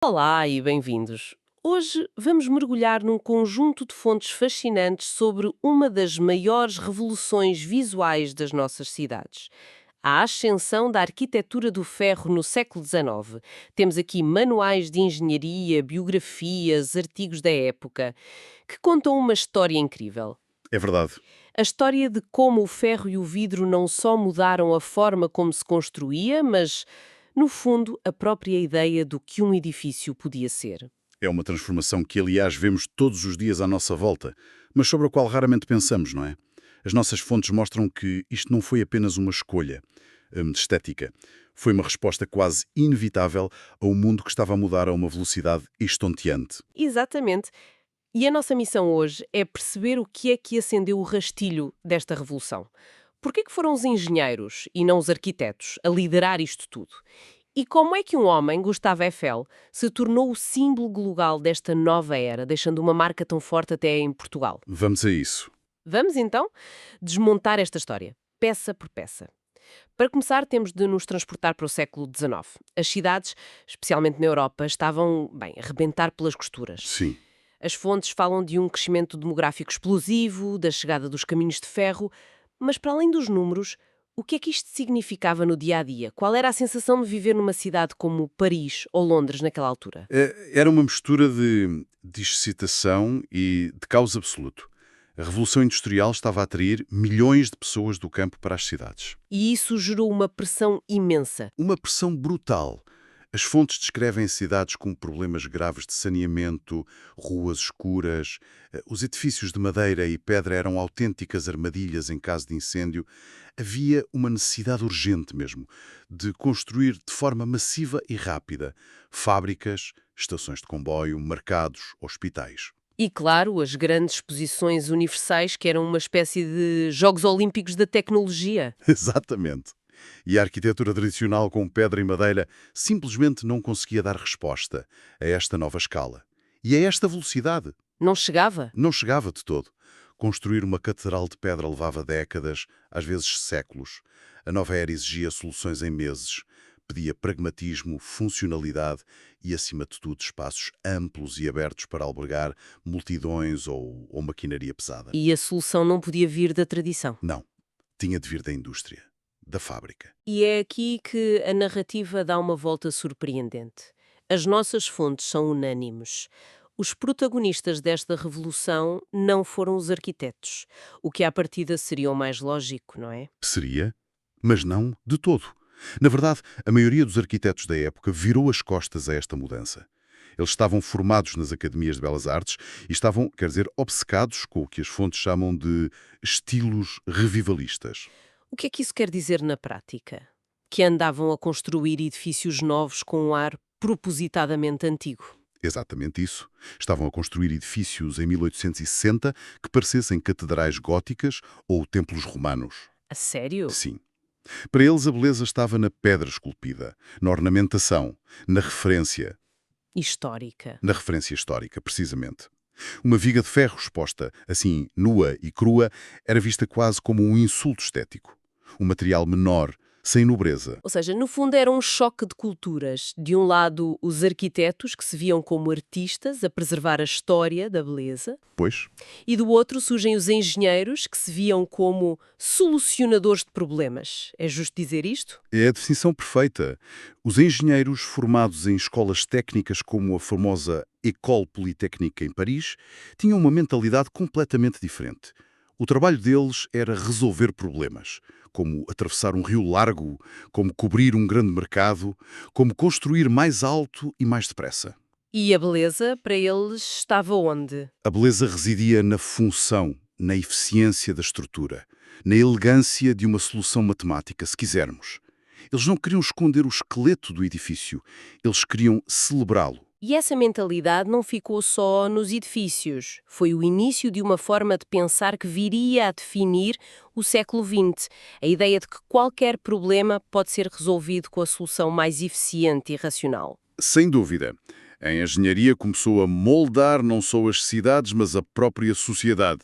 Olá e bem-vindos. Hoje vamos mergulhar num conjunto de fontes fascinantes sobre uma das maiores revoluções visuais das nossas cidades. A ascensão da arquitetura do ferro no século XIX. Temos aqui manuais de engenharia, biografias, artigos da época, que contam uma história incrível. É verdade. A história de como o ferro e o vidro não só mudaram a forma como se construía, mas, no fundo, a própria ideia do que um edifício podia ser. É uma transformação que, aliás, vemos todos os dias à nossa volta, mas sobre a qual raramente pensamos, não é? As nossas fontes mostram que isto não foi apenas uma escolha estética. Foi uma resposta quase inevitável a um mundo que estava a mudar a uma velocidade estonteante. Exatamente. E a nossa missão hoje é perceber o que é que acendeu o rastilho desta revolução. Por que foram os engenheiros, e não os arquitetos, a liderar isto tudo? E como é que um homem, Gustave Eiffel, se tornou o símbolo global desta nova era, deixando uma marca tão forte até em Portugal? Vamos a isso. Vamos então desmontar esta história, peça por peça. Para começar, temos de nos transportar para o século XIX. As cidades, especialmente na Europa, estavam, bem, a rebentar pelas costuras. Sim. As fontes falam de um crescimento demográfico explosivo, da chegada dos caminhos de ferro, mas para além dos números, o que é que isto significava no dia a dia? Qual era a sensação de viver numa cidade como Paris ou Londres naquela altura? Era uma mistura de excitação e de caos absoluto. A Revolução Industrial estava a atrair milhões de pessoas do campo para as cidades. E isso gerou uma pressão imensa. Uma pressão brutal. As fontes descrevem cidades com problemas graves de saneamento, ruas escuras. Os edifícios de madeira e pedra eram autênticas armadilhas em caso de incêndio. Havia uma necessidade urgente mesmo de construir de forma massiva e rápida fábricas, estações de comboio, mercados, hospitais. E, claro, as grandes exposições universais, que eram uma espécie de Jogos Olímpicos da tecnologia. Exatamente. E a arquitetura tradicional com pedra e madeira simplesmente não conseguia dar resposta a esta nova escala. E a esta velocidade. Não chegava? Não chegava de todo. Construir uma catedral de pedra levava décadas, às vezes séculos. A nova era exigia soluções em meses. Pedia pragmatismo, funcionalidade e, acima de tudo, espaços amplos e abertos para albergar multidões ou maquinaria pesada. E a solução não podia vir da tradição. Não. Tinha de vir da indústria, da fábrica. E é aqui que a narrativa dá uma volta surpreendente. As nossas fontes são unânimes. Os protagonistas desta revolução não foram os arquitetos, o que à partida seria o mais lógico, não é? Seria, mas não de todo. Na verdade, a maioria dos arquitetos da época virou as costas a esta mudança. Eles estavam formados nas academias de belas artes e estavam, quer dizer, obcecados com o que as fontes chamam de estilos revivalistas. O que é que isso quer dizer na prática? Que andavam a construir edifícios novos com um ar propositadamente antigo. Exatamente isso. Estavam a construir edifícios em 1860 que parecessem catedrais góticas ou templos romanos. A sério? Sim. Para eles, a beleza estava na pedra esculpida, na ornamentação, na referência. Histórica. Na referência histórica, precisamente. Uma viga de ferro exposta, assim, nua e crua, era vista quase como um insulto estético. Um material menor, sem nobreza. Ou seja, no fundo era um choque de culturas. De um lado, os arquitetos, que se viam como artistas a preservar a história da beleza, Pois, e do outro surgem os engenheiros, que se viam como solucionadores de problemas. É justo dizer isto? é a definição perfeita. Os engenheiros formados em escolas técnicas como a famosa École Polytechnique em Paris tinham uma mentalidade completamente diferente. O trabalho deles era resolver problemas, como atravessar um rio largo, como cobrir um grande mercado, como construir mais alto e mais depressa. E a beleza, para eles, estava onde? A beleza residia na função, na eficiência da estrutura, na elegância de uma solução matemática, se quisermos. Eles não queriam esconder o esqueleto do edifício, eles queriam celebrá-lo. E essa mentalidade não ficou só nos edifícios. Foi o início de uma forma de pensar que viria a definir o século XX. A ideia de que qualquer problema pode ser resolvido com a solução mais eficiente e racional. Sem dúvida. A engenharia começou a moldar não só as cidades, mas a própria sociedade.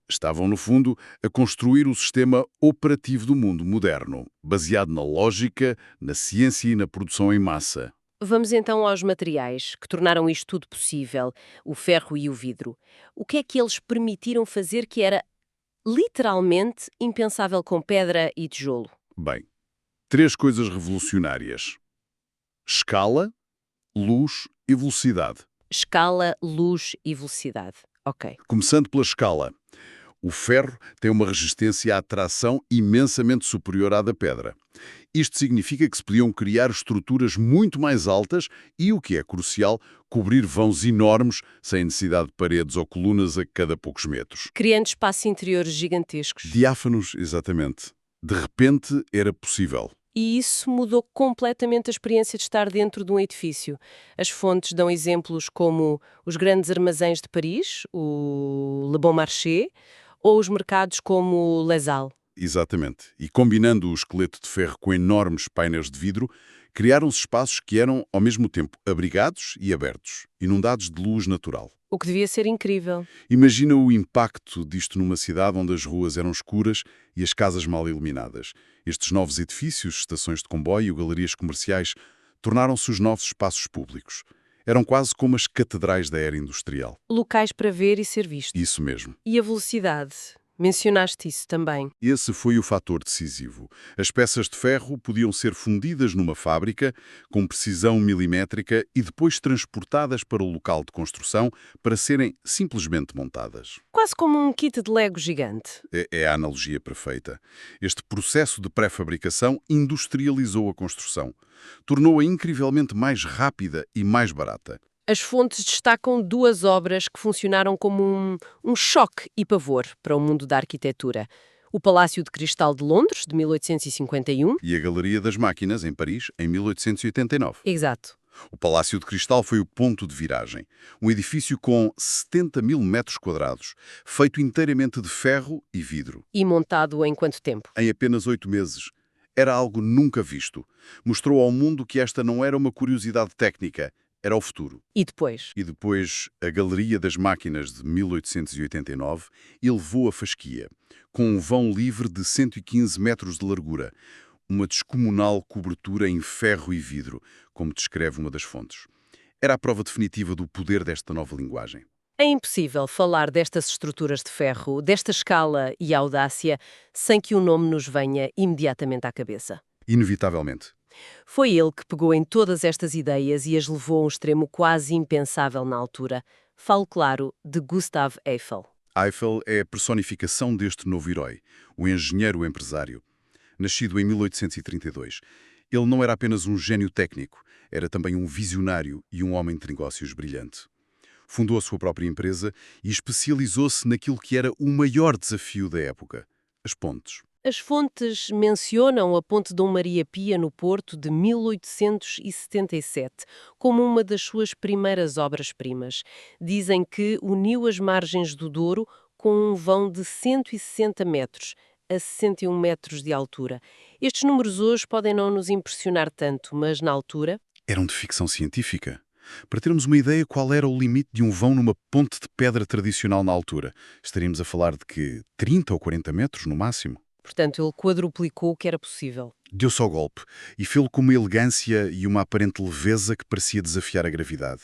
Estavam, no fundo, a construir o sistema operativo do mundo moderno, baseado na lógica, na ciência e na produção em massa. Vamos então aos materiais que tornaram isto tudo possível, o ferro e o vidro. O que é que eles permitiram fazer que era literalmente impensável com pedra e tijolo? Bem, três coisas revolucionárias: escala, luz e velocidade. Escala, luz e velocidade. Ok. Começando pela escala. O ferro tem uma resistência à tração imensamente superior à da pedra. Isto significa que se podiam criar estruturas muito mais altas e, o que é crucial, cobrir vãos enormes sem necessidade de paredes ou colunas a cada poucos metros. Criando espaços interiores gigantescos. Diáfanos, exatamente. De repente, era possível. E isso mudou completamente a experiência de estar dentro de um edifício. As fontes dão exemplos como os grandes armazéns de Paris, o Le Bon Marché, ou os mercados como o Les Halles. Exatamente. E combinando o esqueleto de ferro com enormes painéis de vidro, criaram-se espaços que eram, ao mesmo tempo, abrigados e abertos, inundados de luz natural. O que devia ser incrível. Imagina o impacto disto numa cidade onde as ruas eram escuras e as casas mal iluminadas. Estes novos edifícios, estações de comboio, galerias comerciais, tornaram-se os novos espaços públicos. Eram quase como as catedrais da era industrial. Locais para ver e ser visto. Isso mesmo. E a velocidade? Mencionaste isso também. Esse foi o fator decisivo. As peças de ferro podiam ser fundidas numa fábrica com precisão milimétrica e depois transportadas para o local de construção para serem simplesmente montadas. Quase como um kit de Lego gigante. É a analogia perfeita. Este processo de pré-fabricação industrializou a construção, tornou-a incrivelmente mais rápida e mais barata. As fontes destacam duas obras que funcionaram como um choque e pavor para o mundo da arquitetura. O Palácio de Cristal de Londres, de 1851. E a Galeria das Máquinas, em Paris, em 1889. Exato. O Palácio de Cristal foi o ponto de viragem. Um edifício com 70 mil metros quadrados, feito inteiramente de ferro e vidro. E montado em quanto tempo? Em apenas 8 meses. Era algo nunca visto. Mostrou ao mundo que esta não era uma curiosidade técnica, era o futuro. E depois? E depois, a Galeria das Máquinas de 1889 elevou a fasquia, com um vão livre de 115 metros de largura, uma descomunal cobertura em ferro e vidro, como descreve uma das fontes. Era a prova definitiva do poder desta nova linguagem. É impossível falar destas estruturas de ferro, desta escala e audácia, sem que o nome nos venha imediatamente à cabeça. Inevitavelmente. Foi ele que pegou em todas estas ideias e as levou a um extremo quase impensável na altura. Falo, claro, de Gustav Eiffel. Eiffel é a personificação deste novo herói, o engenheiro empresário. Nascido em 1832, ele não era apenas um gênio técnico, era também um visionário e um homem de negócios brilhante. Fundou a sua própria empresa e especializou-se naquilo que era o maior desafio da época, as pontes. As fontes mencionam a Ponte Dom Maria Pia no Porto de 1877 como uma das suas primeiras obras-primas. Dizem que uniu as margens do Douro com um vão de 160 metros a 61 metros de altura. Estes números hoje podem não nos impressionar tanto, mas na altura... Eram de ficção científica. Para termos uma ideia qual era o limite de um vão numa ponte de pedra tradicional na altura, estaríamos a falar de que 30 ou 40 metros no máximo. Portanto, ele quadruplicou o que era possível. Deu-se ao golpe e fê-lo com uma elegância e uma aparente leveza que parecia desafiar a gravidade.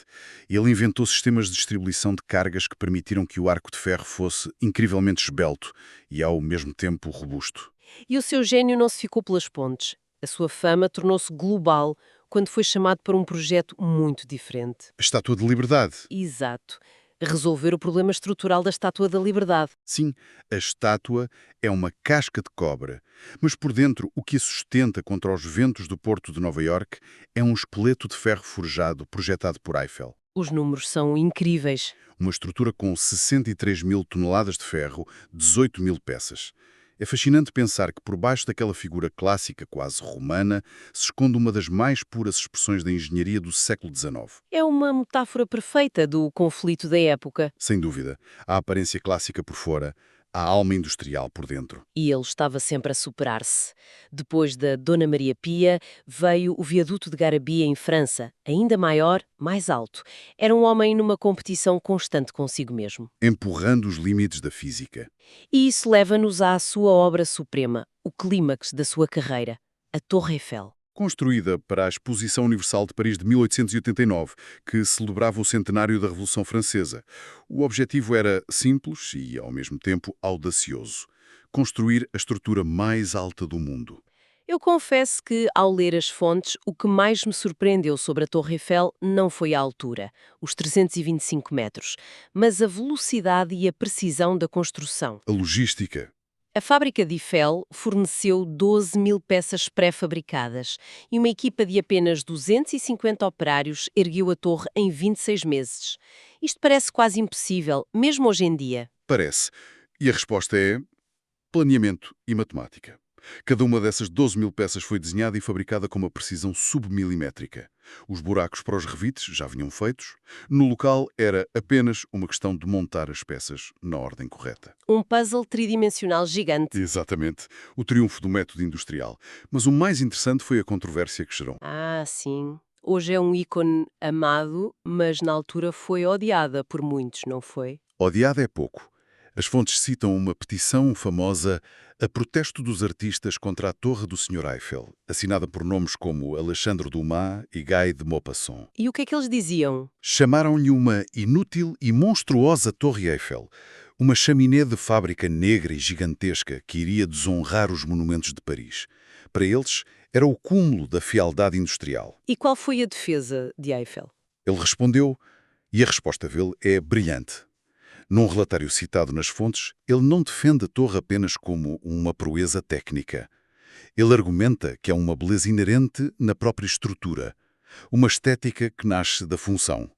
Ele inventou sistemas de distribuição de cargas que permitiram que o arco de ferro fosse incrivelmente esbelto e, ao mesmo tempo, robusto. E o seu gênio não se ficou pelas pontes. A sua fama tornou-se global quando foi chamado para um projeto muito diferente. A Estátua de Liberdade. Exato. Resolver o problema estrutural da Estátua da Liberdade. Sim, a estátua é uma casca de cobre, mas por dentro o que a sustenta contra os ventos do Porto de Nova Iorque é um esqueleto de ferro forjado projetado por Eiffel. Os números são incríveis. Uma estrutura com 63 mil toneladas de ferro, 18 mil peças. É fascinante pensar que por baixo daquela figura clássica, quase romana, se esconde uma das mais puras expressões da engenharia do século XIX. É uma metáfora perfeita do conflito da época. Sem dúvida, a aparência clássica por fora, a alma industrial por dentro. E ele estava sempre a superar-se. Depois da Dona Maria Pia, veio o viaduto de Garabia em França, ainda maior, mais alto. Era um homem numa competição constante consigo mesmo. Empurrando os limites da física. E isso leva-nos à sua obra suprema, o clímax da sua carreira, a Torre Eiffel. Construída para a Exposição Universal de Paris de 1889, que celebrava o centenário da Revolução Francesa. O objetivo era simples e, ao mesmo tempo, audacioso: construir a estrutura mais alta do mundo. Eu confesso que, ao ler as fontes, o que mais me surpreendeu sobre a Torre Eiffel não foi a altura, os 325 metros, mas a velocidade e a precisão da construção. A logística. A fábrica de Eiffel forneceu 12 mil peças pré-fabricadas e uma equipa de apenas 250 operários ergueu a torre em 26 meses. Isto parece quase impossível, mesmo hoje em dia. Parece. E a resposta é planeamento e matemática. Cada uma dessas 12 mil peças foi desenhada e fabricada com uma precisão submilimétrica. Os buracos para os revites já vinham feitos. No local era apenas uma questão de montar as peças na ordem correta. Um puzzle tridimensional gigante. Exatamente. O triunfo do método industrial. Mas o mais interessante foi a controvérsia que gerou. Ah, sim. Hoje é um ícone amado, mas na altura foi odiada por muitos, não foi? Odiada é pouco. As fontes citam uma petição famosa a protesto dos artistas contra a Torre do Sr. Eiffel, assinada por nomes como Alexandre Dumas e Guy de Maupassant. E o que é que eles diziam? Chamaram-lhe uma inútil e monstruosa Torre Eiffel, uma chaminé de fábrica negra e gigantesca que iria desonrar os monumentos de Paris. Para eles, era o cúmulo da fealdade industrial. E qual foi a defesa de Eiffel? Ele respondeu, e a resposta dele é brilhante. Num relatório citado nas fontes, ele não defende a torre apenas como uma proeza técnica. Ele argumenta que é uma beleza inerente na própria estrutura, uma estética que nasce da função.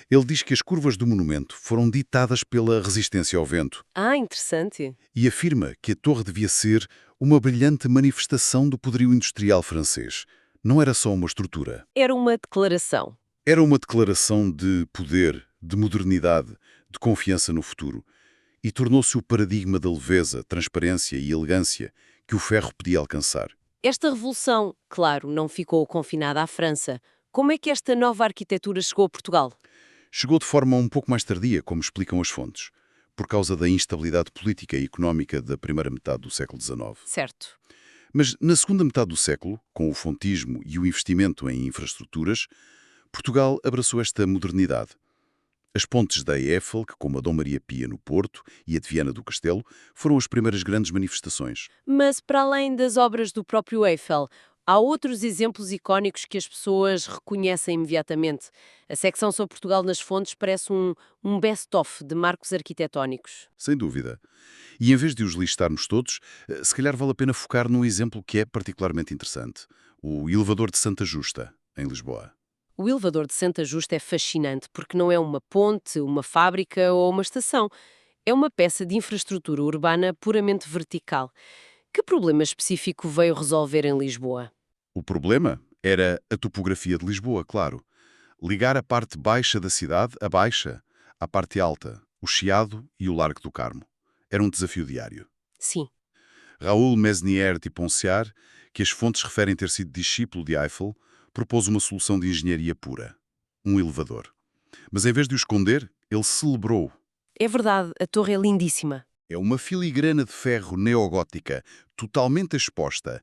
Ele diz que as curvas do monumento foram ditadas pela resistência ao vento Ah, interessante. e afirma que a torre devia ser uma brilhante manifestação do poderio industrial francês. Não era só uma estrutura. Era uma declaração. Era uma declaração de poder, de modernidade, de confiança no futuro, e tornou-se o paradigma da leveza, transparência e elegância que o ferro podia alcançar. Esta revolução, claro, não ficou confinada à França. Como é que esta nova arquitetura chegou a Portugal? Chegou de forma um pouco mais tardia, como explicam as fontes, por causa da instabilidade política e económica da primeira metade do século XIX. Certo. Mas na segunda metade do século, com o fontismo e o investimento em infraestruturas, Portugal abraçou esta modernidade. As pontes da Eiffel, que como a Dom Maria Pia no Porto e a de Viana do Castelo, foram as primeiras grandes manifestações. Mas, para além das obras do próprio Eiffel, há outros exemplos icónicos que as pessoas reconhecem imediatamente. A secção sobre Portugal nas fontes parece um best-of de marcos arquitetónicos. Sem dúvida. E em vez de os listarmos todos, se calhar vale a pena focar num exemplo que é particularmente interessante. O elevador de Santa Justa, em Lisboa. O elevador de Santa Justa é fascinante porque não é uma ponte, uma fábrica ou uma estação. É uma peça de infraestrutura urbana puramente vertical. Que problema específico veio resolver em Lisboa? O problema era a topografia de Lisboa, claro. Ligar a parte baixa da cidade, a baixa, à parte alta, o Chiado e o Largo do Carmo. Era um desafio diário. Sim. Raoul Mesnier de Ponciar, que as fontes referem ter sido discípulo de Eiffel, propôs uma solução de engenharia pura. Um elevador. Mas em vez de o esconder, ele celebrou. É verdade, a torre é lindíssima. É uma filigrana de ferro neogótica, totalmente exposta,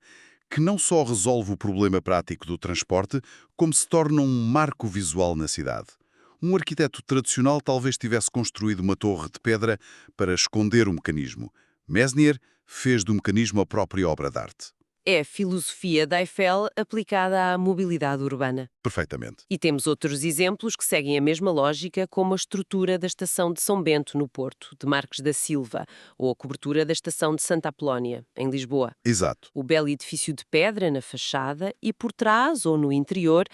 que não só resolve o problema prático do transporte, como se torna um marco visual na cidade. Um arquiteto tradicional talvez tivesse construído uma torre de pedra para esconder o mecanismo. Mesnier fez do mecanismo a própria obra de arte. É a filosofia da Eiffel aplicada à mobilidade urbana. Perfeitamente. E temos outros exemplos que seguem a mesma lógica, como a estrutura da estação de São Bento, no Porto, de Marques da Silva, ou a cobertura da estação de Santa Apolónia, em Lisboa. Exato. O belo edifício de pedra na fachada e por trás ou no interior,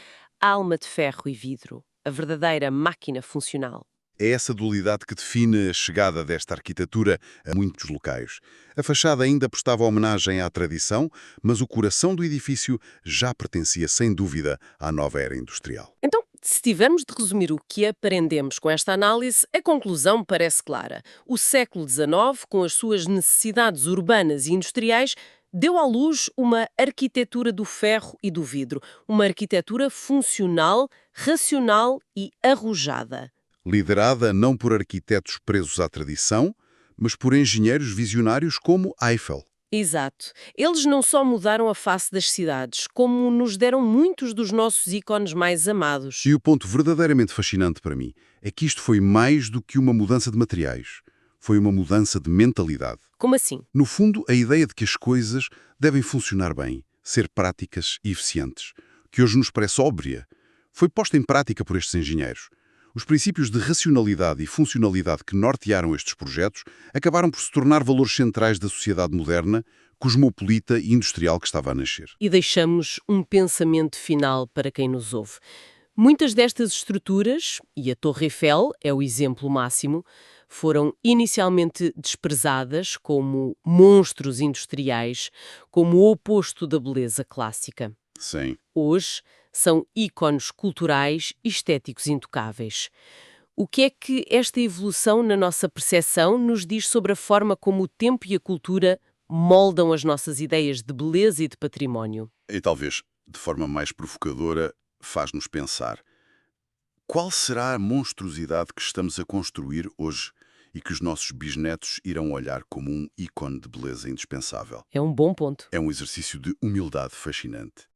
a alma de ferro e vidro, a verdadeira máquina funcional. É essa dualidade que define a chegada desta arquitetura a muitos locais. A fachada ainda prestava homenagem à tradição, mas o coração do edifício já pertencia, sem dúvida, à nova era industrial. Então, se tivermos de resumir o que aprendemos com esta análise, a conclusão parece clara. O século XIX, com as suas necessidades urbanas e industriais, deu à luz uma arquitetura do ferro e do vidro. Uma arquitetura funcional, racional e arrojada. Liderada não por arquitetos presos à tradição, mas por engenheiros visionários como Eiffel. Exato. Eles não só mudaram a face das cidades, como nos deram muitos dos nossos ícones mais amados. E o ponto verdadeiramente fascinante para mim é que isto foi mais do que uma mudança de materiais. Foi uma mudança de mentalidade. Como assim? No fundo, a ideia de que as coisas devem funcionar bem, ser práticas e eficientes, que hoje nos parece óbvia, foi posta em prática por estes engenheiros. Os princípios de racionalidade e funcionalidade que nortearam estes projetos acabaram por se tornar valores centrais da sociedade moderna, cosmopolita e industrial que estava a nascer. E deixamos um pensamento final para quem nos ouve. Muitas destas estruturas, e a Torre Eiffel é o exemplo máximo, foram inicialmente desprezadas como monstros industriais, como o oposto da beleza clássica. Sim. Hoje são ícones culturais e estéticos intocáveis. O que é que esta evolução na nossa percepção nos diz sobre a forma como o tempo e a cultura moldam as nossas ideias de beleza e de património? E talvez, de forma mais provocadora, faz-nos pensar: qual será a monstruosidade que estamos a construir hoje e que os nossos bisnetos irão olhar como um ícone de beleza indispensável? É um bom ponto. É um exercício de humildade fascinante.